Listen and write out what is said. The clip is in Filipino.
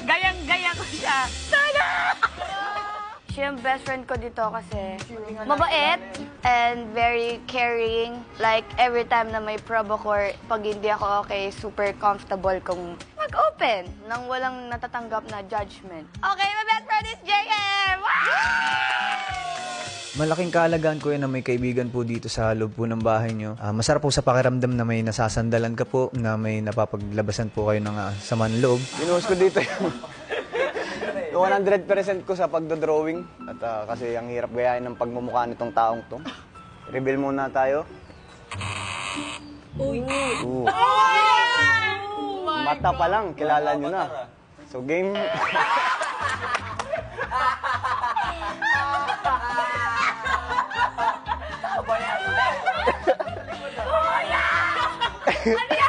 Gayang-gaya ko siya. Sana! Siya yung best friend ko dito kasi mabait and very caring. Like, every time na may provoke or pag hindi ako okay, super comfortable kung mag-open nang walang natatanggap na judgment. Okay, my best friend is JM! Malaking kaalagaan ko yun na may kaibigan po dito sa loob po ng bahay nyo. Masarap po sa pakiramdam na may nasasandalan ka po, na may napapaglabasan po kayo ng saman loob. Binuhos ko dito yung 100% ko sa pagdodrawing. At kasi ang hirap gayahin ng pagmumukha nitong taong to. Reveal muna tayo. Uy! Mata pa lang, kilala nyo na. So game... Ano